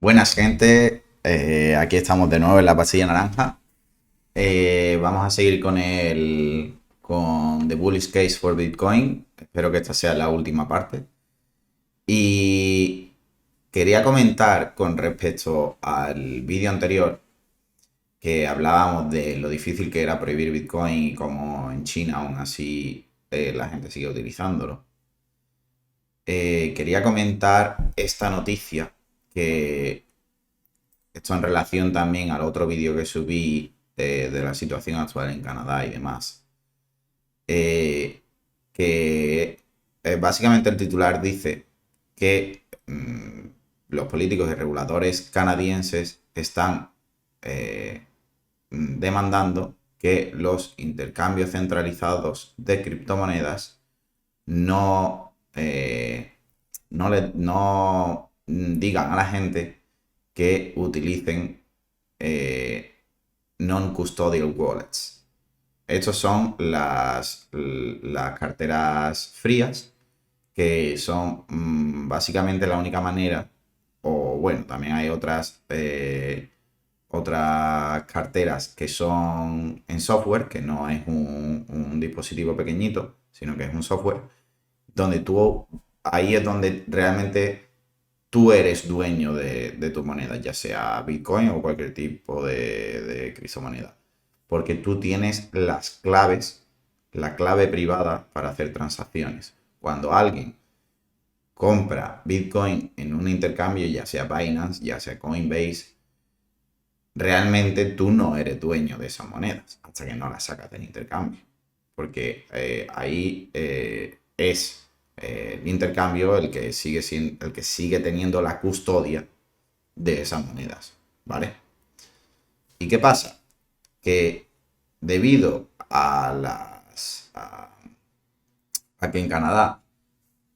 Buenas gente, aquí estamos de nuevo en la pastilla naranja. Vamos a seguir con The Bullish Case for Bitcoin. Espero que esta sea la última parte. Y quería comentar con respecto al vídeo anterior que hablábamos de lo difícil que era prohibir Bitcoin y cómo en China aún así la gente sigue utilizándolo. Quería comentar esta noticia que esto en relación también al otro vídeo que subí de la situación actual en Canadá y demás. Eh, que básicamente el titular dice que los políticos y reguladores canadienses están demandando que los intercambios centralizados de criptomonedas no, no digan a la gente que utilicen non-custodial wallets. Estos son las carteras frías, que son básicamente la única manera, o bueno, también hay otras carteras que son en software, que no es un dispositivo pequeñito, sino que es un software, donde ahí es donde realmente tú eres dueño de tu moneda, ya sea Bitcoin o cualquier tipo de criptomoneda. Porque tú tienes las claves, la clave privada para hacer transacciones. Cuando alguien compra Bitcoin en un intercambio, ya sea Binance, ya sea Coinbase, realmente tú no eres dueño de esas monedas hasta que no las sacas del intercambio. Porque ahí es el intercambio el que sigue teniendo la custodia de esas monedas, ¿vale? ¿Y qué pasa? Que debido a que en Canadá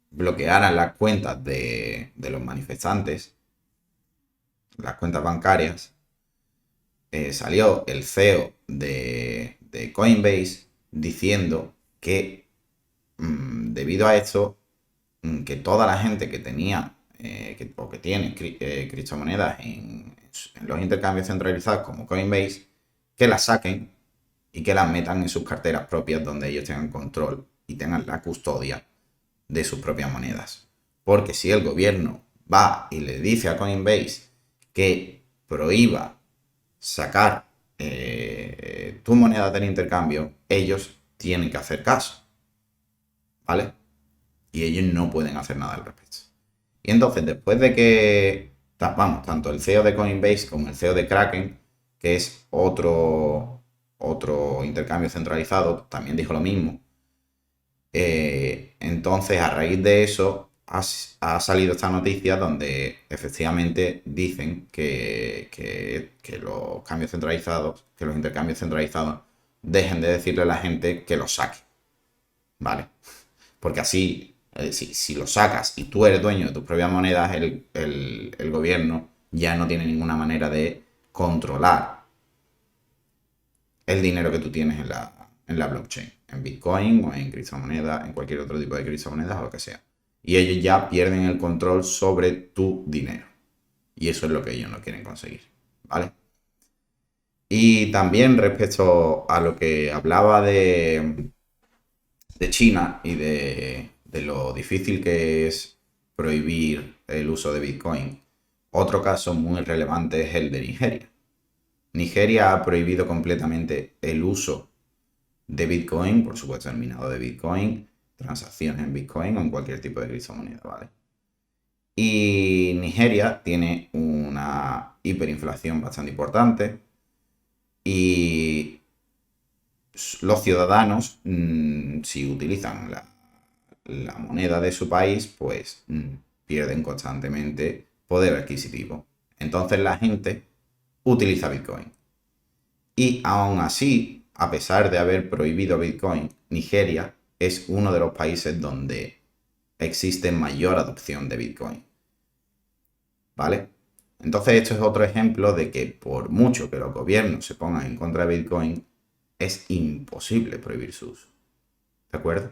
bloquearan las cuentas de los manifestantes, las cuentas bancarias, salió el CEO de Coinbase diciendo que debido a esto, que toda la gente que tenía o que tiene criptomonedas en los intercambios centralizados como Coinbase, que las saquen y que las metan en sus carteras propias donde ellos tengan control y tengan la custodia de sus propias monedas. Porque si el gobierno va y le dice a Coinbase que prohíba sacar tu moneda del intercambio, ellos tienen que hacer caso, ¿vale? Y ellos no pueden hacer nada al respecto. Y entonces, después de que, vamos, tanto el CEO de Coinbase como el CEO de Kraken, que es otro intercambio centralizado, también dijo lo mismo. Entonces, a raíz de eso, ha salido esta noticia donde efectivamente dicen que los cambios centralizados, que los intercambios centralizados, dejen de decirle a la gente que los saque, ¿vale? Porque así, si lo sacas y tú eres dueño de tus propias monedas, el gobierno ya no tiene ninguna manera de controlar el dinero que tú tienes en la blockchain, en Bitcoin o en criptomonedas, en cualquier otro tipo de criptomonedas o lo que sea. Y ellos ya pierden el control sobre tu dinero. Y eso es lo que ellos no quieren conseguir, ¿vale? Y también respecto a lo que hablaba de China y de lo difícil que es prohibir el uso de Bitcoin, otro caso muy relevante es el de Nigeria. Nigeria ha prohibido completamente el uso de Bitcoin, por supuesto el minado de Bitcoin, transacciones en Bitcoin o en cualquier tipo de criptomoneda, ¿vale? Y Nigeria tiene una hiperinflación bastante importante y los ciudadanos, si utilizan la moneda de su país, pues pierden constantemente poder adquisitivo. Entonces la gente utiliza Bitcoin. Y aún así, a pesar de haber prohibido Bitcoin, Nigeria es uno de los países donde existe mayor adopción de Bitcoin. ¿Vale? Entonces esto es otro ejemplo de que por mucho que los gobiernos se pongan en contra de Bitcoin, es imposible prohibir su uso. ¿De acuerdo?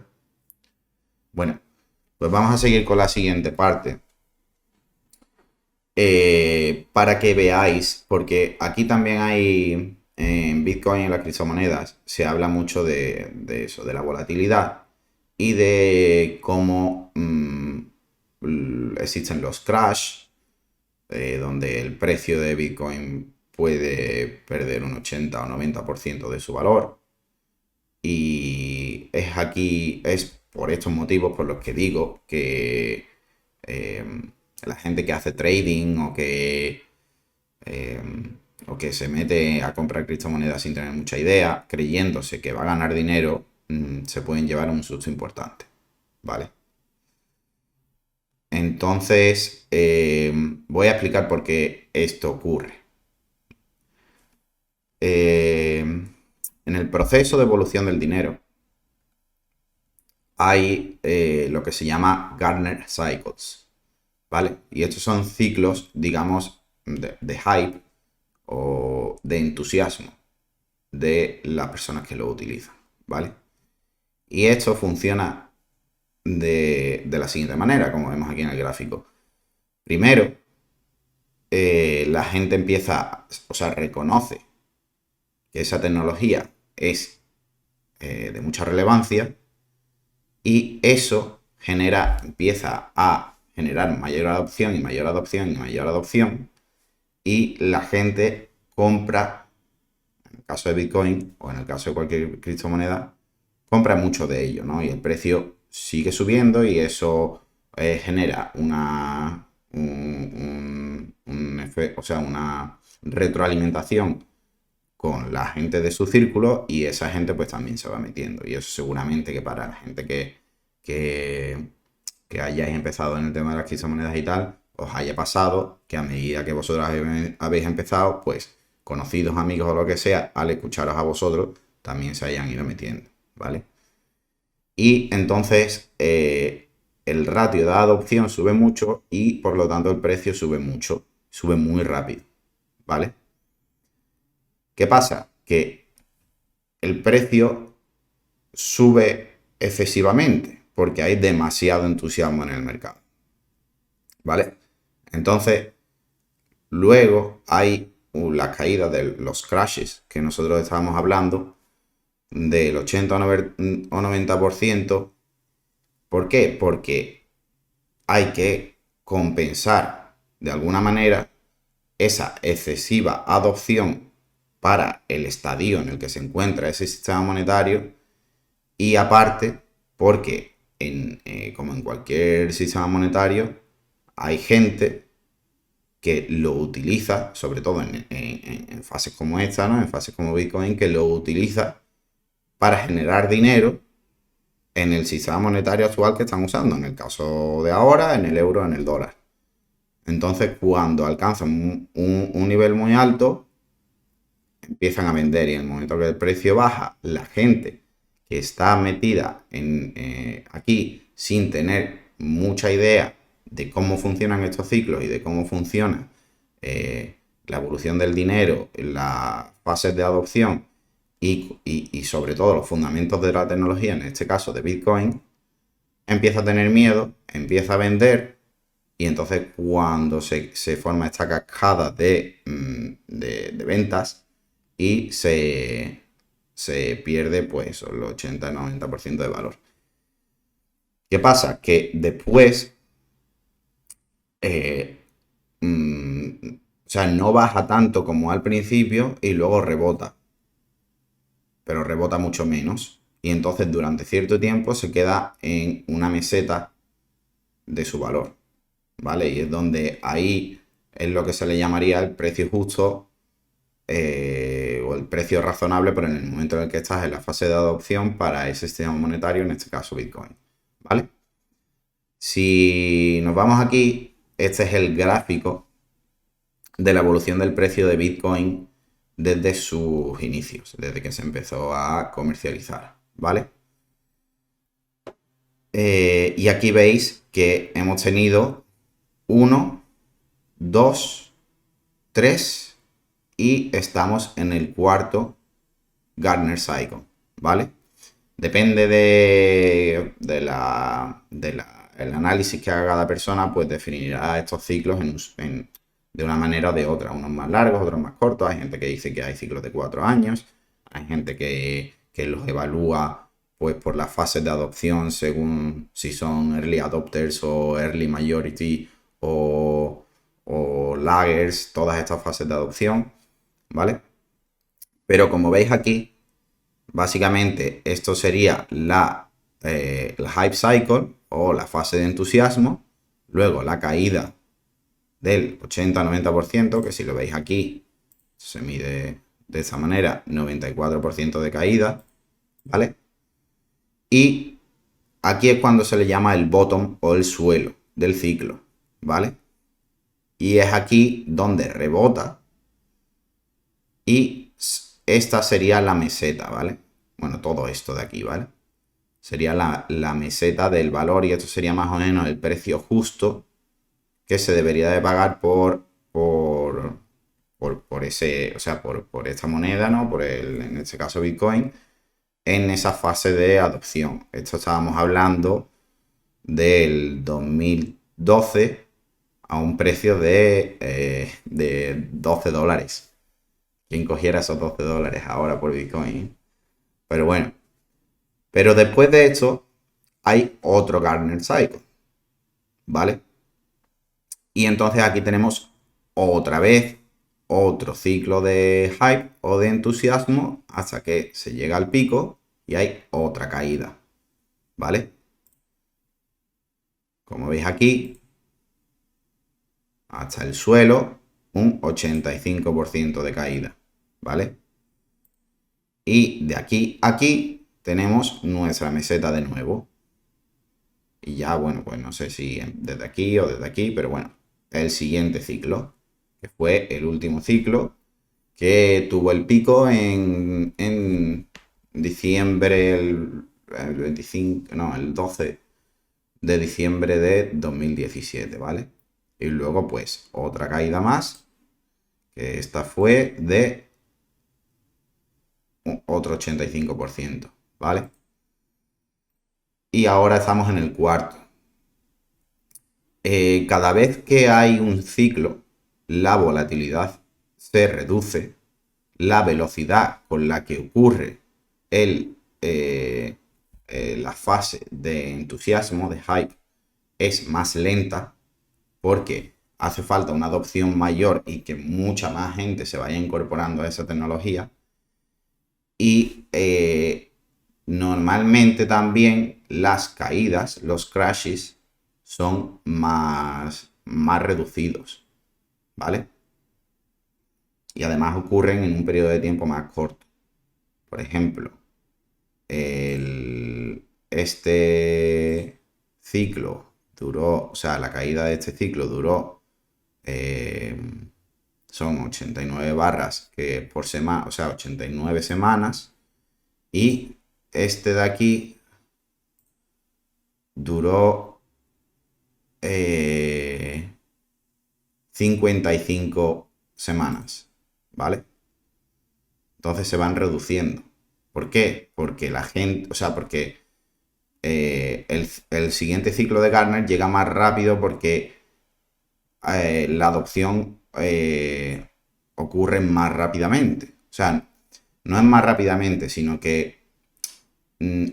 Bueno, pues vamos a seguir con la siguiente parte. para que veáis, porque aquí también hay, en Bitcoin, en las criptomonedas, se habla mucho de eso, de la volatilidad y de cómo existen los crash, donde el precio de Bitcoin puede perder un 80 o 90% de su valor. Y es por estos motivos por los que digo que eh, la gente que hace trading eh, o que se mete a comprar criptomonedas sin tener mucha idea, creyéndose que va a ganar dinero, se pueden llevar un susto importante, ¿vale? Entonces, voy a explicar por qué esto ocurre. En el proceso de evolución del dinero hay lo que se llama Gartner Cycles, ¿vale? Y estos son ciclos, digamos, de hype o de entusiasmo de las personas que lo utilizan, ¿vale? Y esto funciona de la siguiente manera, como vemos aquí en el gráfico. Primero, la gente empieza, o sea, reconoce que esa tecnología es de mucha relevancia y eso empieza a generar mayor adopción y mayor adopción y mayor adopción y la gente compra, en el caso de Bitcoin o en el caso de cualquier criptomoneda, compra mucho de ello, ¿no? Y el precio sigue subiendo y eso genera o sea, una retroalimentación con la gente de su círculo y esa gente pues también se va metiendo. Y eso seguramente que para la gente que, que hayáis empezado en el tema de las criptomonedas y tal, os haya pasado que a medida que vosotros habéis empezado, pues conocidos, amigos o lo que sea, al escucharos a vosotros, también se hayan ido metiendo, ¿vale? Y entonces el ratio de adopción sube mucho y por lo tanto el precio sube mucho, sube muy rápido, ¿vale? ¿Qué pasa? Que el precio sube excesivamente porque hay demasiado entusiasmo en el mercado, ¿vale? Entonces, luego hay la caída de los crashes que nosotros estábamos hablando del 80 o 90%. ¿Por qué? Porque hay que compensar de alguna manera esa excesiva adopción para el estadio en el que se encuentra ese sistema monetario y aparte porque como en cualquier sistema monetario hay gente que lo utiliza, sobre todo en fases como esta, ¿no? En fases como Bitcoin, que lo utiliza para generar dinero en el sistema monetario actual que están usando, en el caso de ahora, en el euro, en el dólar. Entonces, cuando alcanzan un nivel muy alto, empiezan a vender y en el momento que el precio baja, la gente que está metida aquí sin tener mucha idea de cómo funcionan estos ciclos y de cómo funciona la evolución del dinero, las fases de adopción y sobre todo los fundamentos de la tecnología, en este caso de Bitcoin, empieza a tener miedo, empieza a vender y entonces cuando se forma esta cascada de ventas y se pierde pues el 80-90% de valor. ¿Qué pasa? Que después, o sea, no baja tanto como al principio y luego rebota, pero rebota mucho menos. Y entonces durante cierto tiempo se queda en una meseta de su valor, ¿vale? Y es donde ahí es lo que se le llamaría el precio justo o el precio razonable, pero en el momento en el que estás en la fase de adopción para ese sistema monetario, en este caso Bitcoin, ¿vale? Si nos vamos aquí, este es el gráfico de la evolución del precio de Bitcoin desde sus inicios, desde que se empezó a comercializar, ¿vale? Y aquí veis que hemos tenido 1, 2, 3 y estamos en el cuarto Gartner Cycle, ¿vale? Depende el análisis que haga cada persona, pues definirá estos ciclos de una manera o de otra, unos más largos, otros más cortos. Hay gente que dice que hay ciclos de 4 años, hay gente que los evalúa pues por las fases de adopción según si son early adopters o early majority o laggers, todas estas fases de adopción, ¿vale? Pero como veis aquí, básicamente esto sería el hype cycle o la fase de entusiasmo, luego la caída del 80-90%, que si lo veis aquí se mide de esta manera, 94% de caída, ¿vale? Y aquí es cuando se le llama el bottom o el suelo del ciclo, ¿vale? Y es aquí donde rebota y esta sería la meseta, ¿vale? Bueno, todo esto de aquí, ¿vale? Sería la meseta del valor y esto sería más o menos el precio justo que se debería de pagar por ese, o sea, por esta moneda, ¿no? En este caso Bitcoin, en esa fase de adopción. Esto estábamos hablando del 2012 a un precio de $12. Quien cogiera esos $12 ahora por Bitcoin. Pero bueno. Pero después de esto hay otro Gartner Cycle. ¿Vale? Y entonces aquí tenemos otra vez otro ciclo de hype o de entusiasmo hasta que se llega al pico y hay otra caída. ¿Vale? Como veis aquí, hasta el suelo, un 85% de caída. ¿Vale? Y de aquí a aquí tenemos nuestra meseta de nuevo. Y ya, bueno, pues no sé si desde aquí o desde aquí, pero bueno, el siguiente ciclo, que fue el último ciclo, que tuvo el pico en diciembre, el 25, no, el 12 de diciembre de 2017, ¿vale? Y luego, pues, otra caída más, que esta fue de otro 85%, ¿vale? Y ahora estamos en el cuarto. Cada vez que hay un ciclo, la volatilidad se reduce, la velocidad con la que ocurre la fase de entusiasmo, de hype, es más lenta porque hace falta una adopción mayor y que mucha más gente se vaya incorporando a esa tecnología. Y normalmente también las caídas, los crashes, son más reducidos, ¿vale? Y además ocurren en un periodo de tiempo más corto. Por ejemplo, este ciclo duró, o sea, la caída de este ciclo duró, son 89 barras que por semana, o sea, 89 semanas. Y este de aquí duró 55 semanas, ¿vale? Entonces se van reduciendo. ¿Por qué? Porque la gente, o sea, porque el siguiente ciclo de Gartner llega más rápido porque la adopción ocurre más rápidamente. O sea, no es más rápidamente, sino que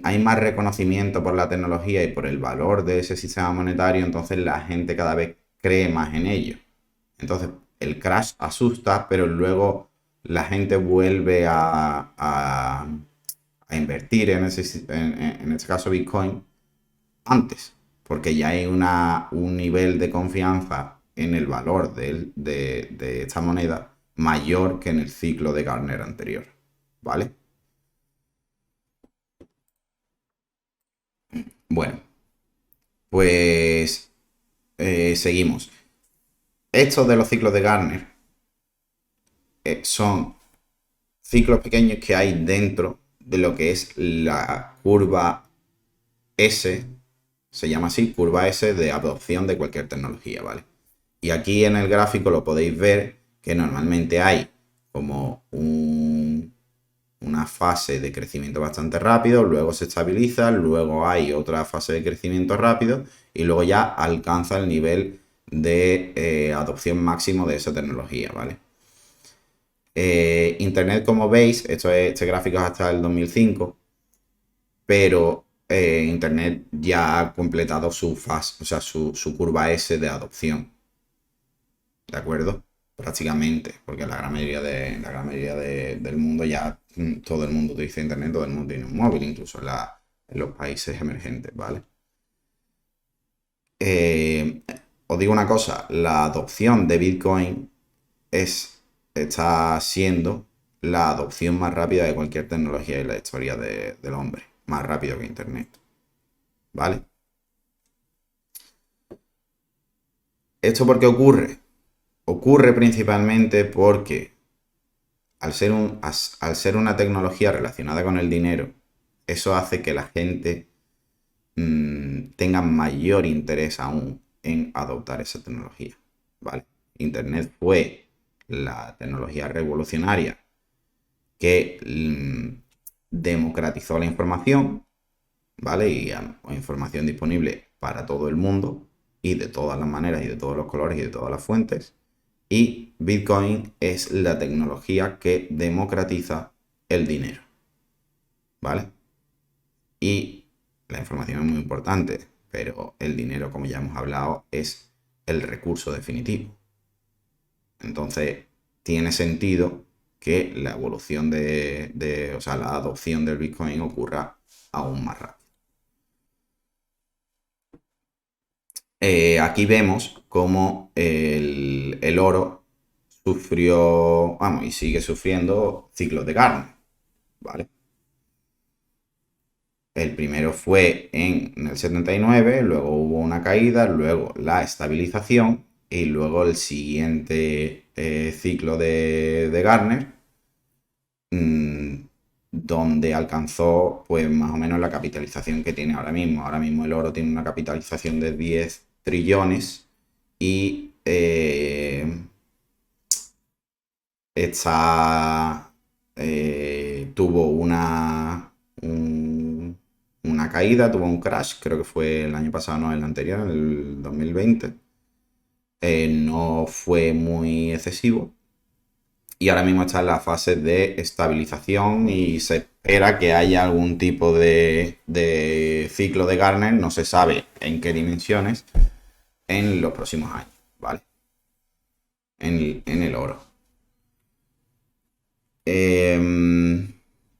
hay más reconocimiento por la tecnología y por el valor de ese sistema monetario, entonces la gente cada vez cree más en ello. Entonces el crash asusta, pero luego la gente vuelve a invertir en este caso Bitcoin antes, porque ya hay un nivel de confianza en el valor de esta moneda mayor que en el ciclo de Gartner anterior, ¿vale? Bueno, pues seguimos. Estos de los ciclos de Gartner son ciclos pequeños que hay dentro de lo que es la curva S, se llama así, curva S de adopción de cualquier tecnología, ¿vale? Y aquí en el gráfico lo podéis ver que normalmente hay como una fase de crecimiento bastante rápido, luego se estabiliza, luego hay otra fase de crecimiento rápido y luego ya alcanza el nivel de adopción máximo de esa tecnología, ¿vale? Internet, como veis, este gráfico es hasta el 2005, pero Internet ya ha completado su fase, o sea, su curva S de adopción, ¿de acuerdo? Prácticamente, porque del mundo ya todo el mundo utiliza Internet, todo el mundo tiene un móvil, incluso en los países emergentes, ¿vale? Eh, Os digo una cosa, la adopción de Bitcoin está siendo la adopción más rápida de cualquier tecnología en la historia del hombre, más rápido que Internet, ¿vale? ¿Esto por qué ocurre? Ocurre principalmente porque al ser una tecnología relacionada con el dinero, eso hace que la gente tenga mayor interés aún en adoptar esa tecnología, ¿vale? Internet fue la tecnología revolucionaria que democratizó la información, ¿vale? Y información disponible para todo el mundo y de todas las maneras y de todos los colores y de todas las fuentes. Y Bitcoin es la tecnología que democratiza el dinero, ¿vale? Y la información es muy importante, pero el dinero, como ya hemos hablado, es el recurso definitivo. Entonces, tiene sentido que la evolución o sea, la adopción del Bitcoin ocurra aún más rápido. Aquí vemos cómo el oro sufrió, vamos, y sigue sufriendo ciclos de Gartner, ¿vale? El primero fue en el 79, luego hubo una caída, luego la estabilización y luego el siguiente ciclo de Gartner, donde alcanzó pues más o menos la capitalización que tiene ahora mismo. Ahora mismo el oro tiene una capitalización de 10 trillones y tuvo una caída, tuvo un crash, creo que fue el año pasado, no el anterior, el 2020. No fue muy excesivo. Y ahora mismo está en la fase de estabilización y se espera que haya algún tipo de ciclo de Gartner, no se sabe en qué dimensiones, en los próximos años, ¿vale? En el oro.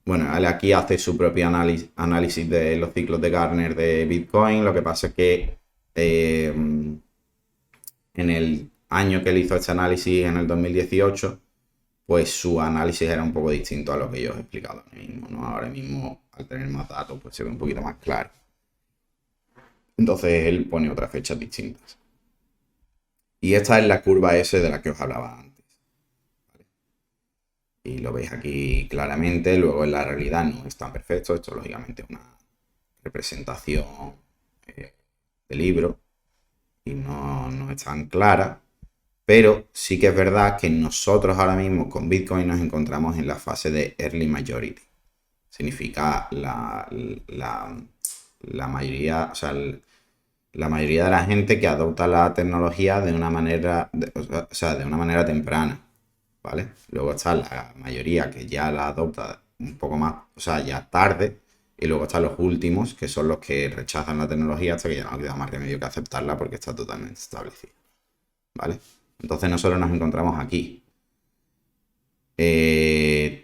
Bueno, él aquí hace su propio análisis de los ciclos de Gartner de Bitcoin. Lo que pasa es que en el año que él hizo este análisis, en el 2018, pues su análisis era un poco distinto a lo que yo os he explicado ahora mismo, ¿no? Ahora mismo, al tener más datos, pues se ve un poquito más claro. Entonces él pone otras fechas distintas. Y esta es la curva S de la que os hablaba antes. Y lo veis aquí claramente. Luego en la realidad no es tan perfecto. Esto lógicamente es una representación de libro y no es tan clara. Pero sí que es verdad que nosotros ahora mismo con Bitcoin nos encontramos en la fase de Early Majority. Significa la mayoría, o sea, la mayoría de la gente que adopta la tecnología de una manera, o sea, de una manera temprana, ¿vale? Luego está la mayoría que ya la adopta un poco más, o sea, ya tarde, y luego están los últimos, que son los que rechazan la tecnología hasta que ya no queda más remedio que aceptarla porque está totalmente establecida, ¿vale? Entonces nosotros nos encontramos aquí.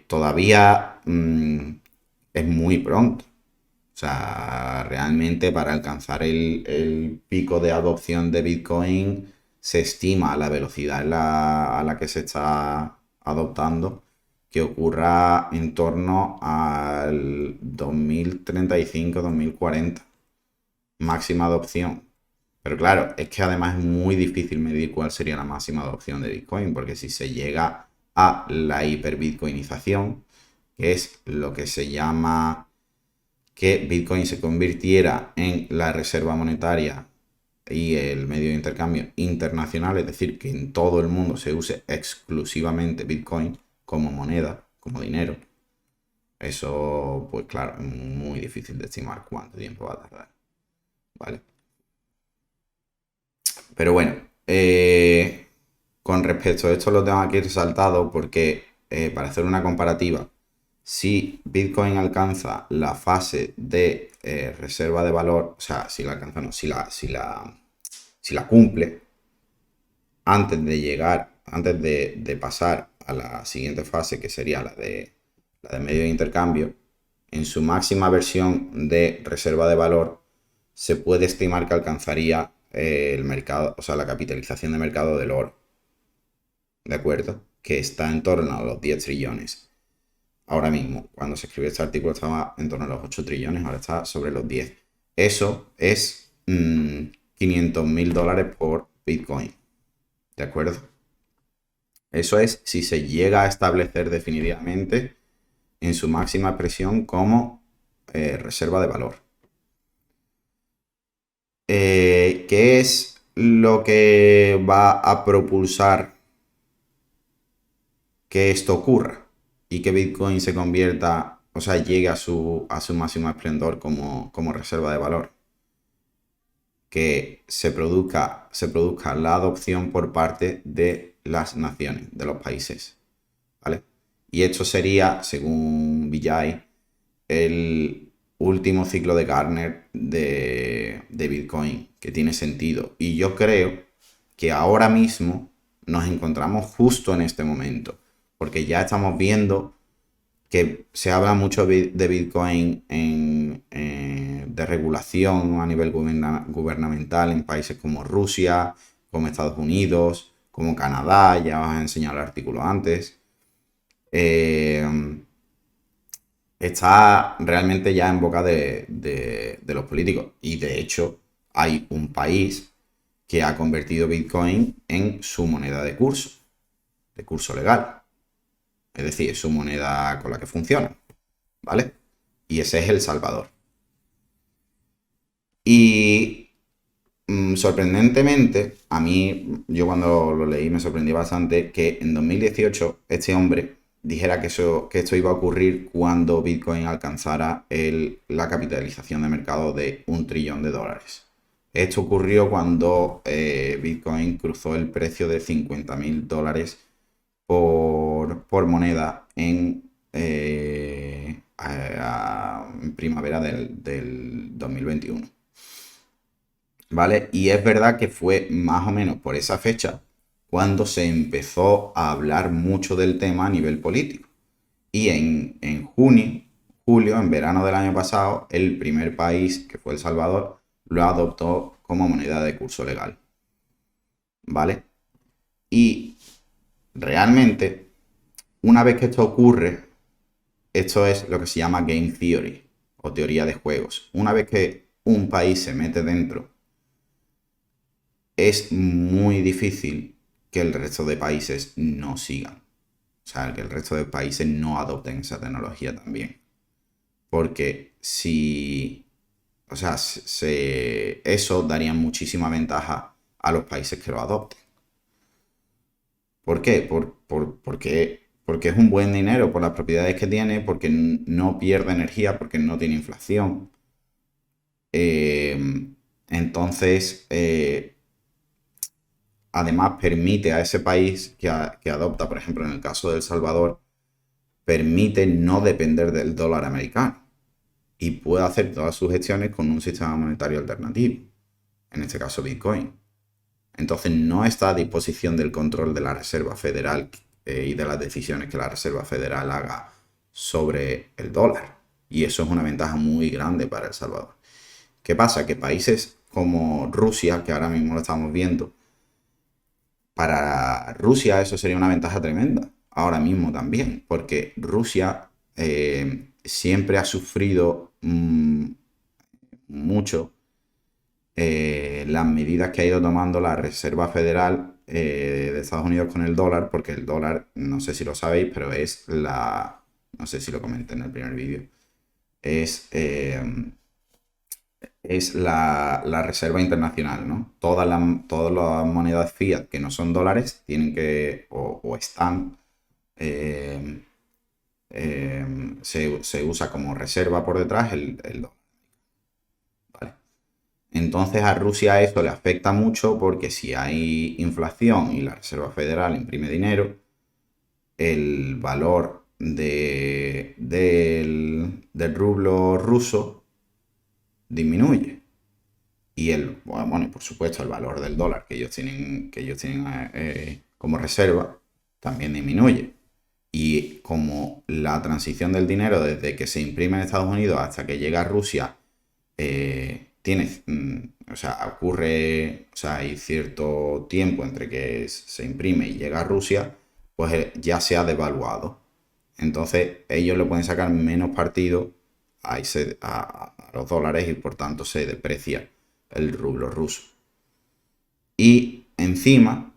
Todavía es muy pronto. O sea, realmente para alcanzar el pico de adopción de Bitcoin se estima la velocidad a la que se está adoptando que ocurra en torno al 2035-2040. Máxima adopción. Pero claro, es que además es muy difícil medir cuál sería la máxima adopción de Bitcoin, porque si se llega a la hiperbitcoinización, que es lo que se llama que Bitcoin se convirtiera en la reserva monetaria y el medio de intercambio internacional, es decir, que en todo el mundo se use exclusivamente Bitcoin como moneda, como dinero. Eso, pues claro, es muy difícil de estimar cuánto tiempo va a tardar, ¿vale? Pero bueno, Eh, con respecto a esto lo tengo aquí resaltado porque para hacer una comparativa, si Bitcoin alcanza la fase de reserva de valor, o sea, si la alcanza, no, si la cumple, antes de llegar, antes de pasar a la siguiente fase, que sería la de medio de intercambio, en su máxima versión de reserva de valor, se puede estimar que alcanzaría el mercado, o sea, la capitalización de mercado del oro. ¿De acuerdo? Que está en torno a los 10 trillones. Ahora mismo, cuando se escribió este artículo estaba en torno a los 8 trillones, ahora está sobre los 10. Eso es 500.000 dólares por Bitcoin. ¿De acuerdo? Eso es si se llega a establecer definitivamente en su máxima expresión como reserva de valor. ¿Qué es lo que va a propulsar que esto ocurra y que Bitcoin se convierta, o sea, llegue a su máximo esplendor como reserva de valor? Que se produzca la adopción por parte de las naciones, de los países, ¿vale? Y esto sería, según Vijay, el último ciclo de Gartner de Bitcoin, que tiene sentido. Y yo creo que ahora mismo nos encontramos justo en este momento, porque ya estamos viendo que se habla mucho de Bitcoin de regulación a nivel gubernamental en países como Rusia, como Estados Unidos, como Canadá, ya os he enseñado el artículo antes. Está realmente ya en boca de los políticos. Y de hecho, hay un país que ha convertido Bitcoin en su moneda de curso legal. Es decir, es su moneda con la que funciona. ¿Vale? Y ese es El Salvador. Y sorprendentemente, a mí, yo cuando lo leí me sorprendió bastante que en 2018 este hombre dijera que esto iba a ocurrir cuando Bitcoin alcanzara la capitalización de mercado de 1 trillón de dólares. Esto ocurrió cuando Bitcoin cruzó el precio de 50.000 dólares por moneda en primavera del 2021. ¿Vale? Y es verdad que fue más o menos por esa fecha cuando se empezó a hablar mucho del tema a nivel político. Y en julio, en verano del año pasado, el primer país, que fue El Salvador, lo adoptó como moneda de curso legal. ¿Vale? Y realmente, una vez que esto ocurre, esto es lo que se llama Game Theory o teoría de juegos. Una vez que un país se mete dentro, es muy difícil que el resto de países no sigan. O sea, que el resto de países no adopten esa tecnología también. Porque si... O sea, eso daría muchísima ventaja a los países que lo adopten. ¿Por qué? Porque es un buen dinero por las propiedades que tiene, porque no pierde energía, porque no tiene inflación. Entonces, además permite a ese país que adopta, por ejemplo, en el caso de El Salvador, permite no depender del dólar americano y puede hacer todas sus gestiones con un sistema monetario alternativo, en este caso Bitcoin. Entonces no está a disposición del control de la Reserva Federal y de las decisiones que la Reserva Federal haga sobre el dólar. Y eso es una ventaja muy grande para El Salvador. ¿Qué pasa? Que países como Rusia, que ahora mismo lo estamos viendo, para Rusia eso sería una ventaja tremenda, ahora mismo también, porque Rusia siempre ha sufrido mucho las medidas que ha ido tomando la Reserva Federal de Estados Unidos con el dólar, porque el dólar, no sé si lo sabéis, pero no sé si lo comenté en el primer vídeo, es, eh, es la reserva internacional, ¿no? Todas las monedas fiat que no son dólares tienen que, o están, eh, se usa como reserva por detrás el dólar, ¿vale? Entonces a Rusia eso le afecta mucho porque si hay inflación y la Reserva Federal imprime dinero, el valor del rublo ruso disminuye. Y bueno, y por supuesto el valor del dólar que ellos tienen como reserva también disminuye. Y como la transición del dinero desde que se imprime en Estados Unidos hasta que llega a Rusia o sea, hay cierto tiempo entre que se imprime y llega a Rusia, pues ya se ha devaluado. Entonces ellos le pueden sacar menos partido a los dólares y por tanto se deprecia el rublo ruso. Y encima,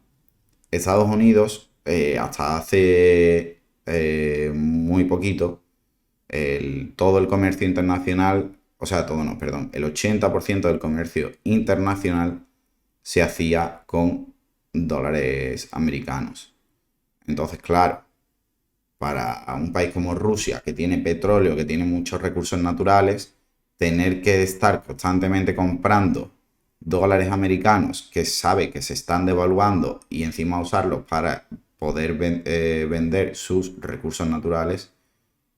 Estados Unidos, hasta hace muy poquito, todo el comercio internacional, o sea, todo no, perdón, el 80% del comercio internacional se hacía con dólares americanos. Entonces, claro, para un país como Rusia, que tiene petróleo, que tiene muchos recursos naturales, tener que estar constantemente comprando dólares americanos que sabe que se están devaluando y encima usarlos para poder vender sus recursos naturales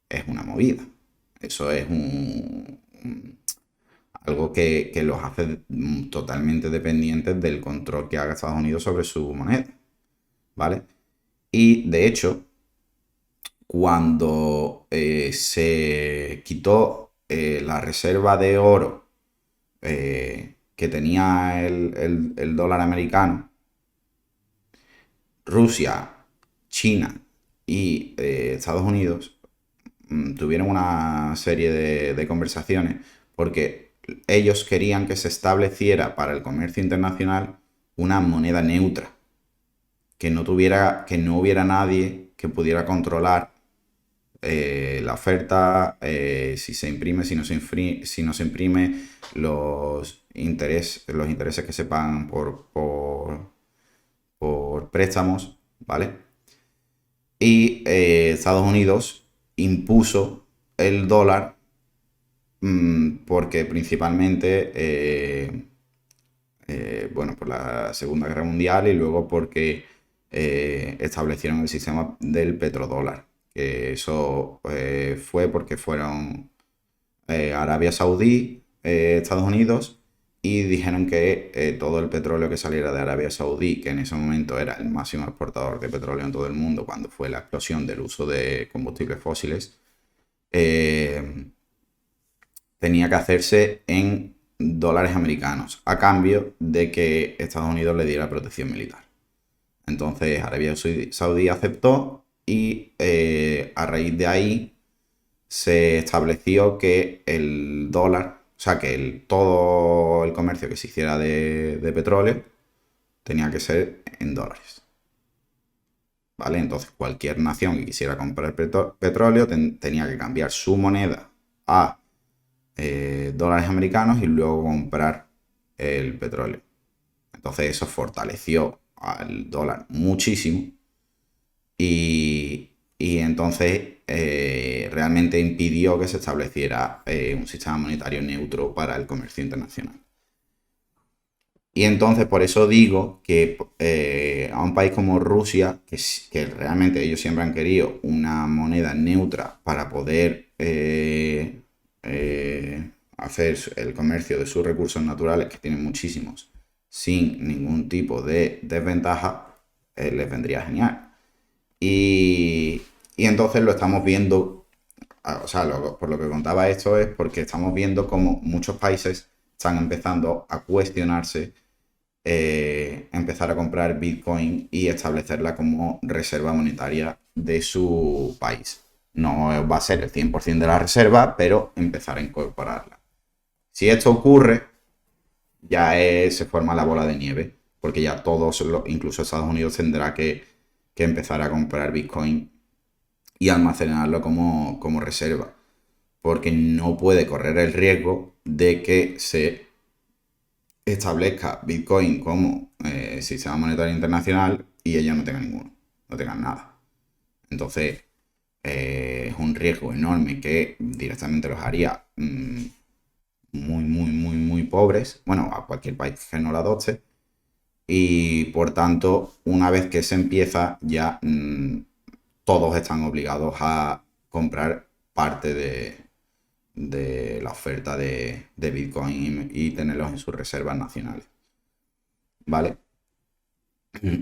es una movida. Eso es algo que los hace totalmente dependientes del control que haga Estados Unidos sobre su moneda. ¿Vale? Y de hecho, cuando se quitó la reserva de oro que tenía el dólar americano, Rusia, China y Estados Unidos tuvieron una serie de conversaciones porque ellos querían que se estableciera para el comercio internacional una moneda neutra, que no hubiera nadie que pudiera controlar la oferta, si se imprime, si no se imprime, los intereses que se pagan por préstamos, ¿vale? Y Estados Unidos impuso el dólar porque principalmente, bueno, por la Segunda Guerra Mundial y luego porque establecieron el sistema del petrodólar. Que eso fue porque fueron Arabia Saudí, Estados Unidos, y dijeron que todo el petróleo que saliera de Arabia Saudí, que en ese momento era el máximo exportador de petróleo en todo el mundo cuando fue la explosión del uso de combustibles fósiles, tenía que hacerse en dólares americanos, a cambio de que Estados Unidos le diera protección militar. Entonces Arabia Saudí aceptó y a raíz de ahí se estableció que el dólar, o sea, que todo el comercio que se hiciera de petróleo tenía que ser en dólares. ¿Vale? Entonces cualquier nación que quisiera comprar petróleo tenía que cambiar su moneda a dólares americanos y luego comprar el petróleo. Entonces eso fortaleció al dólar muchísimo y entonces realmente impidió que se estableciera un sistema monetario neutro para el comercio internacional. Y entonces por eso digo que a un país como Rusia, que realmente ellos siempre han querido una moneda neutra para poder hacer el comercio de sus recursos naturales, que tienen muchísimos, sin ningún tipo de desventaja, les vendría genial. Y entonces lo estamos viendo, o sea, por lo que contaba esto es porque estamos viendo cómo muchos países están empezando a cuestionarse empezar a comprar Bitcoin y establecerla como reserva monetaria de su país. No va a ser el 100% de la reserva, pero empezar a incorporarla. Si esto ocurre, ya se forma la bola de nieve, porque ya todos, incluso Estados Unidos, tendrá que empezar a comprar Bitcoin y almacenarlo como reserva, porque no puede correr el riesgo de que se establezca Bitcoin como sistema monetario internacional y ellos no tengan ninguno, no tengan nada. Entonces, es un riesgo enorme que directamente los haría muy, muy, muy, muy pobres, bueno, a cualquier país que no la adopte, y por tanto, una vez que se empieza, ya todos están obligados a comprar parte de la oferta de Bitcoin y tenerlos en sus reservas nacionales. ¿Vale?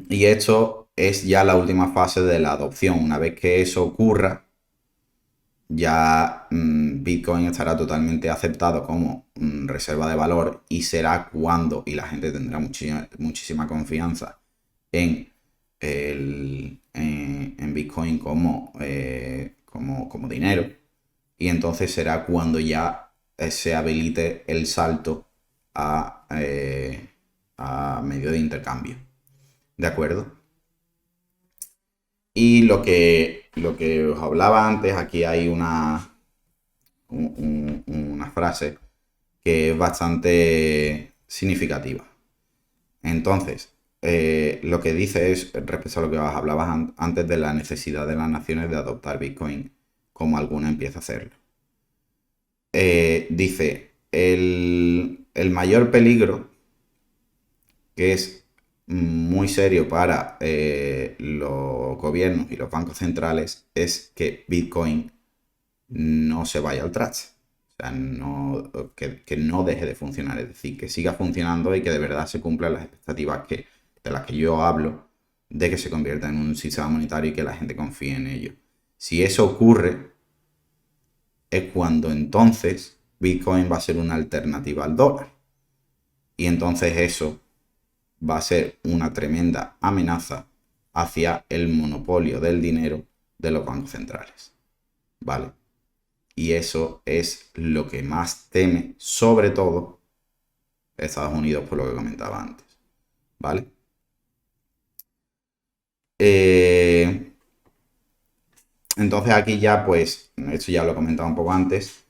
Y esto es ya la última fase de la adopción. Una vez que eso ocurra, ya Bitcoin estará totalmente aceptado como reserva de valor y será cuando, y la gente tendrá muchísima confianza en, en Bitcoin como dinero, y entonces será cuando ya se habilite el salto a medio de intercambio. ¿De acuerdo? Y lo que os hablaba antes, aquí hay una frase que es bastante significativa. Entonces, lo que dice es, respecto a lo que os hablabas antes, de la necesidad de las naciones de adoptar Bitcoin como alguna empieza a hacerlo. Dice, el mayor peligro, que es muy serio para los gobiernos y los bancos centrales, es que Bitcoin no se vaya al traste. O sea, que no deje de funcionar. Es decir, que siga funcionando y que de verdad se cumplan las expectativas de las que yo hablo, de que se convierta en un sistema monetario y que la gente confíe en ello. Si eso ocurre, es cuando entonces Bitcoin va a ser una alternativa al dólar. Y entonces eso va a ser una tremenda amenaza hacia el monopolio del dinero de los bancos centrales. ¿Vale? Y eso es lo que más teme, sobre todo, Estados Unidos, por lo que comentaba antes. ¿Vale? Entonces aquí ya, pues, esto ya lo he comentado un poco antes,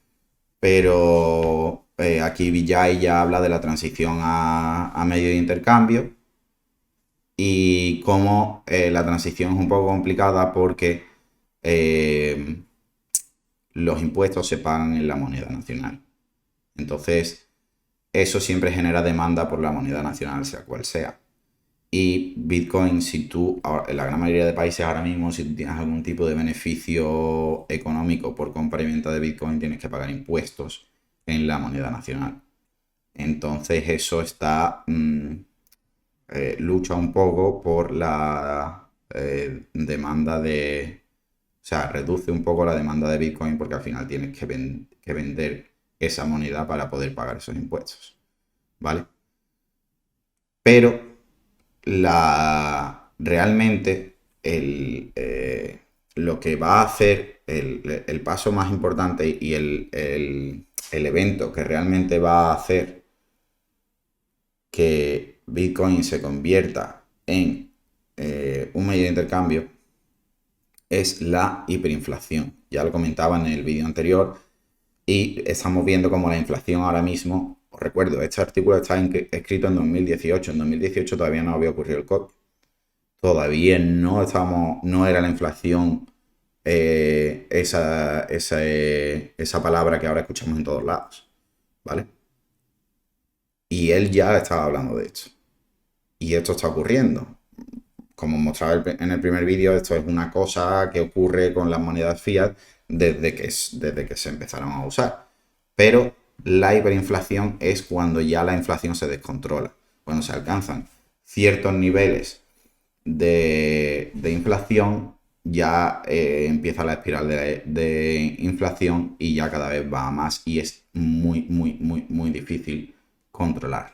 pero aquí Vijay ya habla de la transición a medio de intercambio y cómo la transición es un poco complicada porque eh, los impuestos se pagan en la moneda nacional. Entonces, eso siempre genera demanda por la moneda nacional, sea cual sea. Y Bitcoin, si tú, en la gran mayoría de países ahora mismo, si tú tienes algún tipo de beneficio económico por compra y venta de Bitcoin, tienes que pagar impuestos en la moneda nacional. Entonces eso lucha un poco por la demanda o sea, reduce un poco la demanda de Bitcoin porque al final tienes que vender esa moneda para poder pagar esos impuestos. ¿Vale? Pero realmente lo que va a hacer el paso más importante y el evento que realmente va a hacer que Bitcoin se convierta en un medio de intercambio es la hiperinflación. Ya lo comentaba en el vídeo anterior y estamos viendo como la inflación ahora mismo, os recuerdo, este artículo está escrito en 2018, en 2018 todavía no había ocurrido el COVID, todavía no era la inflación esa palabra que ahora escuchamos en todos lados, ¿vale? Y él ya estaba hablando de esto. Y esto está ocurriendo. Como mostraba en el primer vídeo, esto es una cosa que ocurre con las monedas fiat desde que se empezaron a usar. Pero la hiperinflación es cuando ya la inflación se descontrola, cuando se alcanzan ciertos niveles de inflación, ya empieza la espiral de inflación y ya cada vez va a más y es muy, muy, muy, muy difícil controlarla.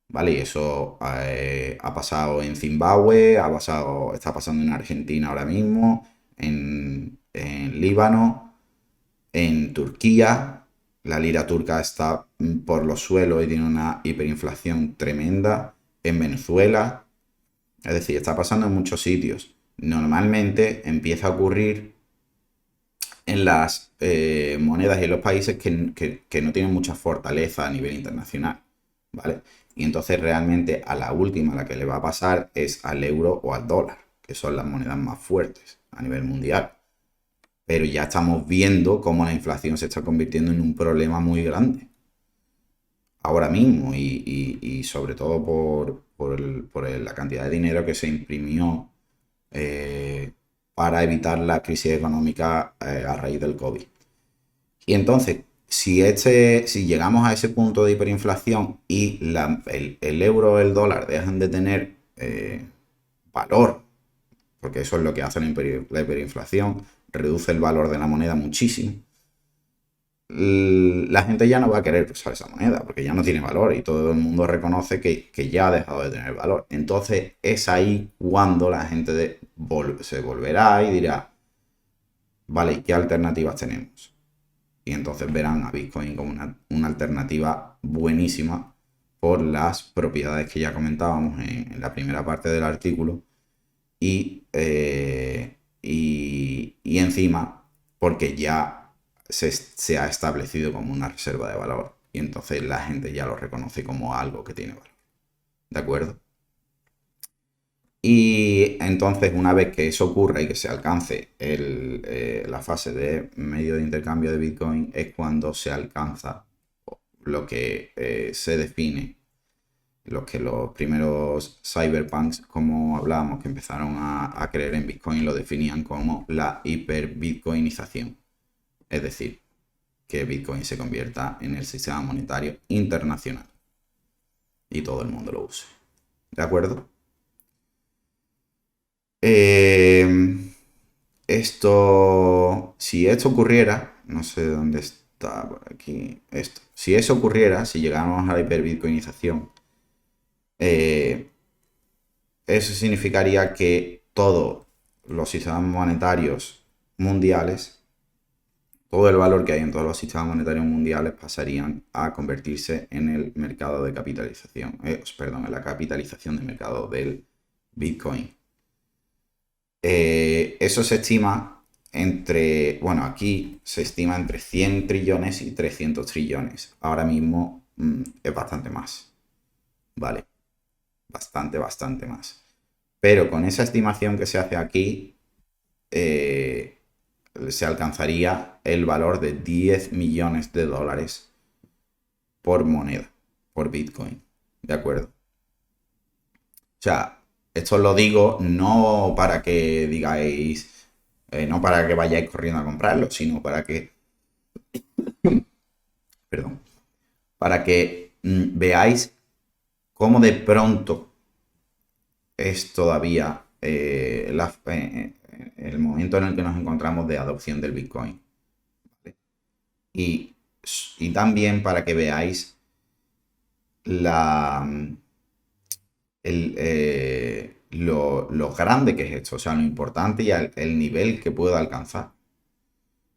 ¿Vale? Y eso ha pasado en Zimbabue, está pasando en Argentina ahora mismo, en Líbano, en Turquía. La lira turca está por los suelos y tiene una hiperinflación tremenda. En Venezuela. Es decir, está pasando en muchos sitios. Normalmente empieza a ocurrir en las monedas y en los países que no tienen mucha fortaleza a nivel internacional, ¿vale? Y entonces realmente a la última, la que le va a pasar es al euro o al dólar, que son las monedas más fuertes a nivel mundial. Pero ya estamos viendo cómo la inflación se está convirtiendo en un problema muy grande. ahora mismo y sobre todo la cantidad de dinero que se imprimió eh, para evitar la crisis económica a raíz del COVID. Y entonces, si llegamos a ese punto de hiperinflación y el euro o el dólar dejan de tener valor, porque eso es lo que hace la hiperinflación, reduce el valor de la moneda muchísimo, la gente ya no va a querer usar esa moneda porque ya no tiene valor y todo el mundo reconoce que ya ha dejado de tener valor. Entonces es ahí cuando la gente se volverá y dirá, vale, ¿qué alternativas tenemos? Y entonces verán a Bitcoin como una alternativa buenísima por las propiedades que ya comentábamos en la primera parte del artículo y encima porque ya se ha establecido como una reserva de valor y entonces la gente ya lo reconoce como algo que tiene valor. ¿De acuerdo? Y entonces una vez que eso ocurra y que se alcance la fase de medio de intercambio de Bitcoin es cuando se alcanza lo que se define los que los primeros cyberpunks, como hablábamos, que empezaron a creer en Bitcoin, lo definían como la hiperbitcoinización. Es decir, que Bitcoin se convierta en el sistema monetario internacional y todo el mundo lo use. ¿De acuerdo? Si esto ocurriera, no sé dónde está por aquí, esto. Si eso ocurriera, si llegáramos a la hiperbitcoinización, eh, eso significaría que todos los sistemas monetarios mundiales, todo el valor que hay en todos los sistemas monetarios mundiales pasarían a convertirse en el mercado de capitalización, perdón, en la capitalización de mercado del Bitcoin. Eso se estima bueno, aquí se estima entre 100 trillones y 300 trillones. Ahora mismo es bastante más, ¿vale? Bastante más. Pero con esa estimación que se hace aquí, se alcanzaría el valor de 10 millones de dólares por moneda, por Bitcoin. ¿De acuerdo? O sea, esto lo digo no para que digáis, no para que vayáis corriendo a comprarlo, sino para que, perdón, para que veáis cómo de pronto es todavía el momento en el que nos encontramos de adopción del Bitcoin. ¿Vale? Y también para que veáis la, lo grande que es esto, o sea, lo importante y el nivel que puede alcanzar.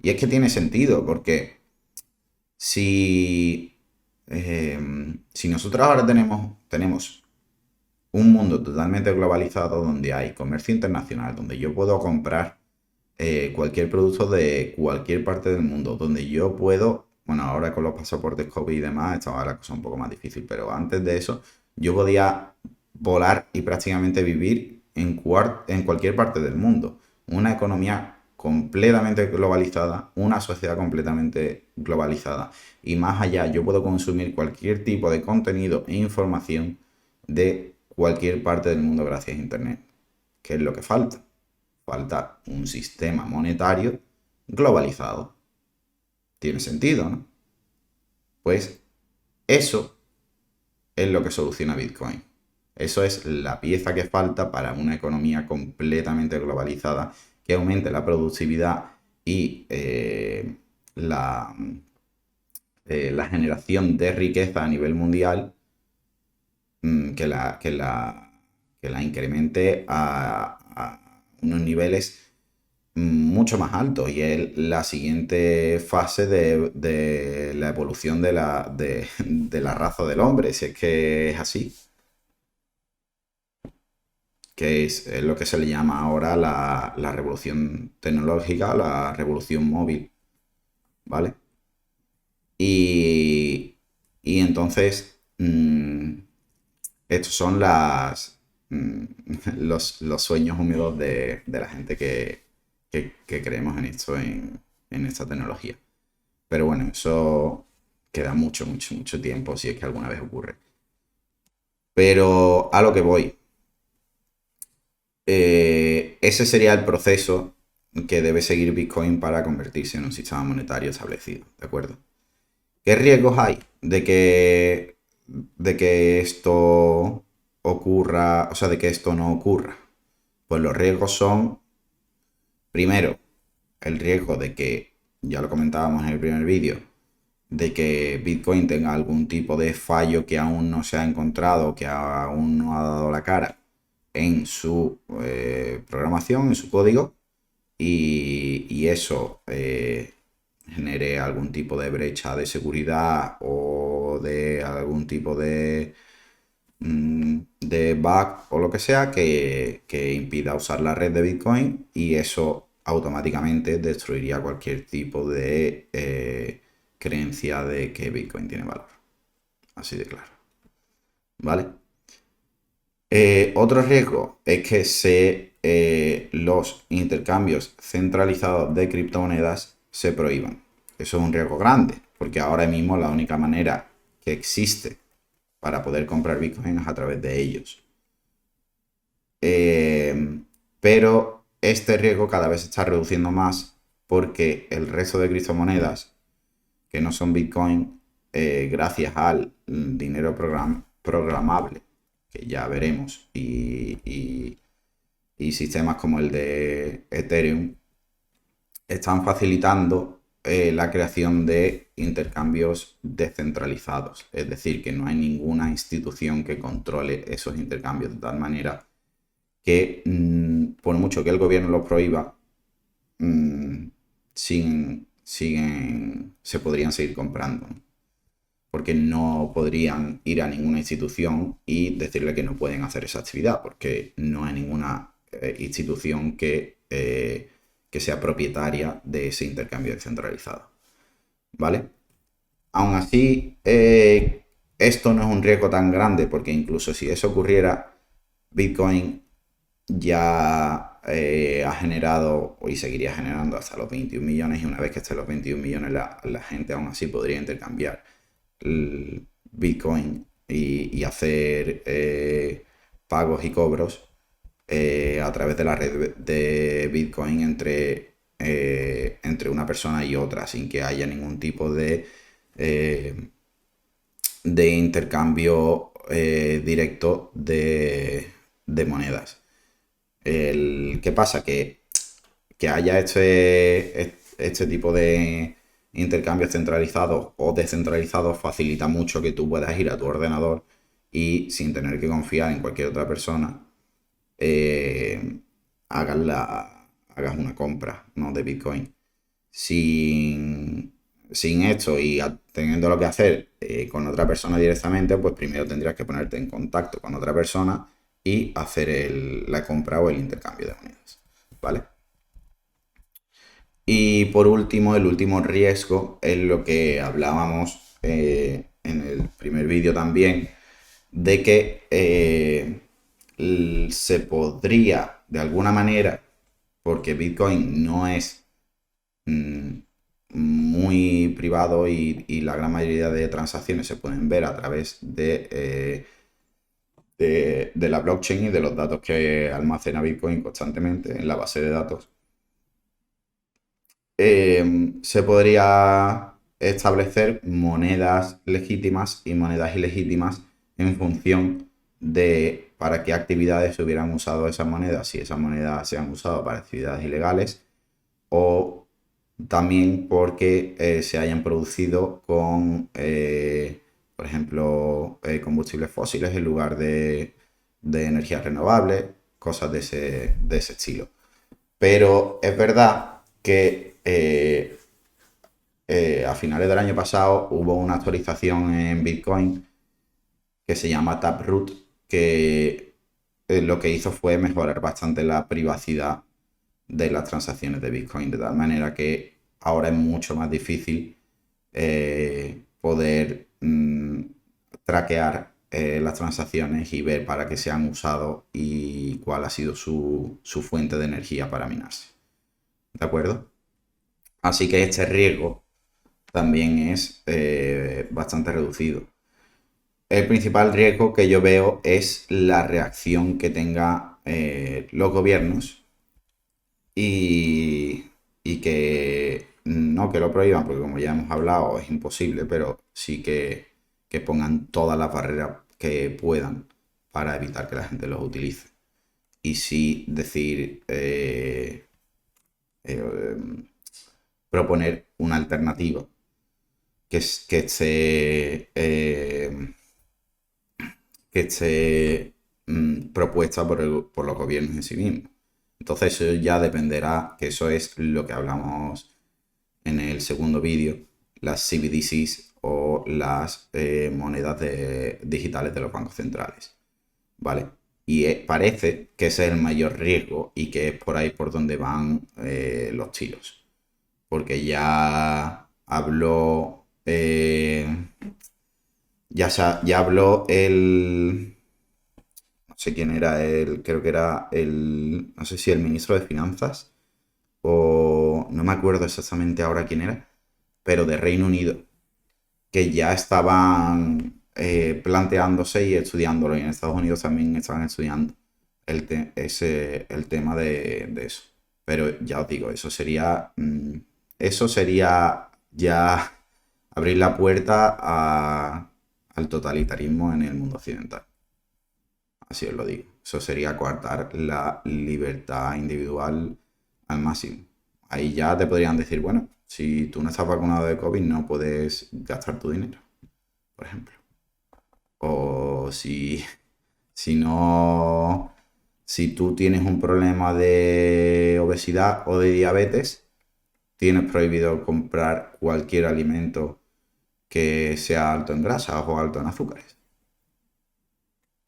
Y es que tiene sentido, porque si, si nosotros ahora tenemos un mundo totalmente globalizado donde hay comercio internacional, donde yo puedo comprar cualquier producto de cualquier parte del mundo, donde yo puedo, bueno, ahora con los pasaportes COVID y demás, estaba la cosa un poco más difícil, pero antes de eso, yo podía volar y prácticamente vivir en cualquier parte del mundo. Una economía completamente globalizada, una sociedad completamente globalizada. Y más allá, yo puedo consumir cualquier tipo de contenido e información de cualquier parte del mundo gracias a Internet. ¿Qué es lo que falta? Falta un sistema monetario globalizado. Tiene sentido, ¿no? Pues eso es lo que soluciona Bitcoin. Eso es la pieza que falta para una economía completamente globalizada que aumente la productividad y la generación de riqueza a nivel mundial, que la incremente a unos niveles mucho más altos y es la siguiente fase de la evolución de la raza del hombre, si es que es así, que es lo que se le llama ahora la revolución tecnológica, la revolución móvil, ¿vale? Y entonces, estos son los sueños húmedos de la gente que creemos en esto, en esta tecnología. Pero bueno, eso queda mucho, mucho, mucho tiempo si es que alguna vez ocurre. Pero a lo que voy, ese sería el proceso que debe seguir Bitcoin para convertirse en un sistema monetario establecido, ¿de acuerdo? ¿Qué riesgos hay de que esto ocurra, o sea, de que esto no ocurra? Pues los riesgos son, primero, el riesgo de que, ya lo comentábamos en el primer vídeo, de que Bitcoin tenga algún tipo de fallo que aún no se ha encontrado, que aún no ha dado la cara en su programación, en su código, y eso genere algún tipo de brecha de seguridad o de algún tipo de bug o lo que sea que impida usar la red de Bitcoin, y eso automáticamente destruiría cualquier tipo de creencia de que Bitcoin tiene valor. Así de claro. ¿Vale? Otro riesgo es que los intercambios centralizados de criptomonedas se prohíban. Eso es un riesgo grande, porque ahora mismo la única manera que existe para poder comprar Bitcoin es a través de ellos. Pero este riesgo cada vez se está reduciendo más porque el resto de criptomonedas que no son Bitcoin, gracias al dinero programable, que ya veremos, y sistemas como el de Ethereum, están facilitando la creación de intercambios descentralizados. Es decir, que no hay ninguna institución que controle esos intercambios de tal manera que, por mucho que el gobierno los prohíba, se podrían seguir comprando, ¿no? Porque no podrían ir a ninguna institución y decirle que no pueden hacer esa actividad, porque no hay ninguna institución que sea propietaria de ese intercambio descentralizado. ¿Vale? Aún así, esto no es un riesgo tan grande, porque incluso si eso ocurriera, Bitcoin ya ha generado y seguiría generando hasta los 21 millones, y una vez que estén los 21 millones la gente aún así podría intercambiar el Bitcoin y hacer pagos y cobros a través de la red de Bitcoin entre una persona y otra, sin que haya ningún tipo eh, de intercambio directo de monedas. ¿Qué pasa? Que haya este tipo de intercambios centralizados o descentralizados facilita mucho que tú puedas ir a tu ordenador y, sin tener que confiar en cualquier otra persona, eh, hagas una compra, ¿no?, de Bitcoin. Sin esto y teniendo lo que hacer con otra persona directamente, pues primero tendrías que ponerte en contacto con otra persona y hacer la compra o el intercambio de monedas. ¿Vale? Y por último, el último riesgo es lo que hablábamos en el primer vídeo también, de que se podría, de alguna manera, porque Bitcoin no es muy privado y la gran mayoría de transacciones se pueden ver a través de la blockchain y de los datos que almacena Bitcoin constantemente en la base de datos. Se podría establecer monedas legítimas y monedas ilegítimas en función de para qué actividades se hubieran usado esas monedas, si esas monedas se han usado para actividades ilegales, o también porque se hayan producido con, por ejemplo, combustibles fósiles en lugar de energías renovables, cosas de ese estilo. Pero es verdad que a finales del año pasado hubo una actualización en Bitcoin que se llama Taproot, que lo que hizo fue mejorar bastante la privacidad de las transacciones de Bitcoin, de tal manera que ahora es mucho más difícil poder traquear las transacciones y ver para qué se han usado y cuál ha sido su fuente de energía para minarse. ¿De acuerdo? Así que este riesgo también es bastante reducido. El principal riesgo que yo veo es la reacción que tengan los gobiernos y, y que no que lo prohíban, porque como ya hemos hablado es imposible, pero sí que pongan todas las barreras que puedan para evitar que la gente los utilice. Y sí decir, eh, proponer una alternativa que esté, propuesta por los gobiernos en sí mismos. Entonces eso ya dependerá, que eso es lo que hablamos en el segundo vídeo, las CBDCs o las monedas digitales de los bancos centrales, ¿vale? Y parece que ese es el mayor riesgo y que es por ahí por donde van los tiros. Porque ya habló, ya habló no sé quién era creo que era no sé si el ministro de Finanzas o no me acuerdo exactamente ahora quién era, pero de Reino Unido, que ya estaban planteándose y estudiándolo, y en Estados Unidos también estaban estudiando el tema de eso. Pero ya os digo, eso sería ya abrir la puerta al totalitarismo en el mundo occidental. Así os lo digo. Eso sería coartar la libertad individual al máximo. Ahí ya te podrían decir, bueno, si tú no estás vacunado de COVID no puedes gastar tu dinero, por ejemplo. O si no, si tú tienes un problema de obesidad o de diabetes, tienes prohibido comprar cualquier alimento que sea alto en grasa o alto en azúcares.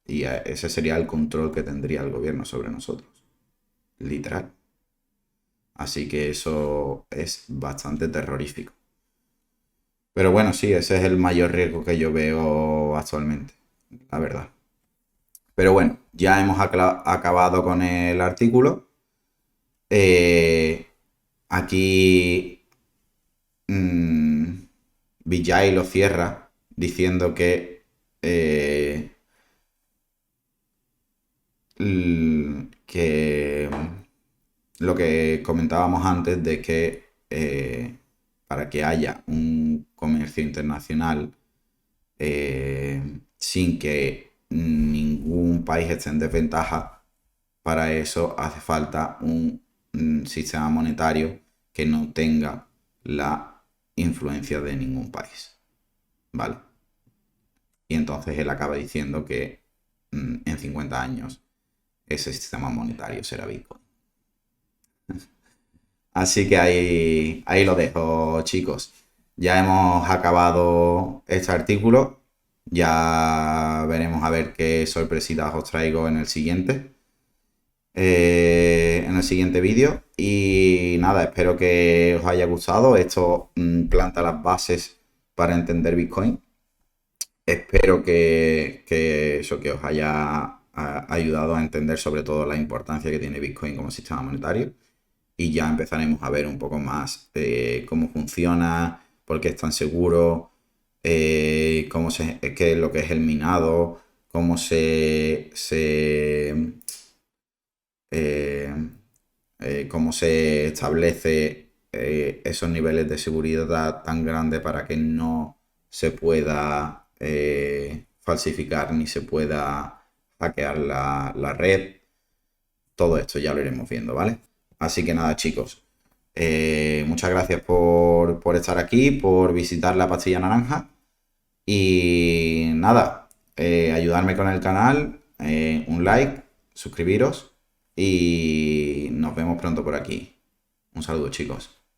Y ese sería el control que tendría el gobierno sobre nosotros. Literal. Así que eso es bastante terrorífico. Pero bueno, sí, ese es el mayor riesgo que yo veo actualmente, la verdad. Pero bueno, ya hemos acabado con el artículo. Aquí Vijay lo cierra diciendo que lo que comentábamos antes de que para que haya un comercio internacional sin que ningún país esté en desventaja, para eso hace falta un sistema monetario que no tenga la influencia de ningún país. ¿Vale? Y entonces él acaba diciendo que en 50 años ese sistema monetario será Bitcoin. Así que ahí lo dejo, chicos. Ya hemos acabado este artículo. Ya veremos a ver qué sorpresitas os traigo en el siguiente vídeo. Y nada, espero que os haya gustado. Esto planta las bases para entender Bitcoin. Espero que eso que os haya ayudado a entender sobre todo la importancia que tiene Bitcoin como sistema monetario. Y ya empezaremos a ver un poco más cómo funciona, por qué es tan seguro, qué es lo que es el minado, cómo se establece esos niveles de seguridad tan grandes para que no se pueda falsificar ni se pueda hackear la red. Todo esto ya lo iremos viendo, ¿vale? Así que nada, chicos. Muchas gracias por estar aquí, por visitar la pastilla naranja. Y nada, ayudarme con el canal, un like, suscribiros y nos vemos pronto por aquí. Un saludo, chicos.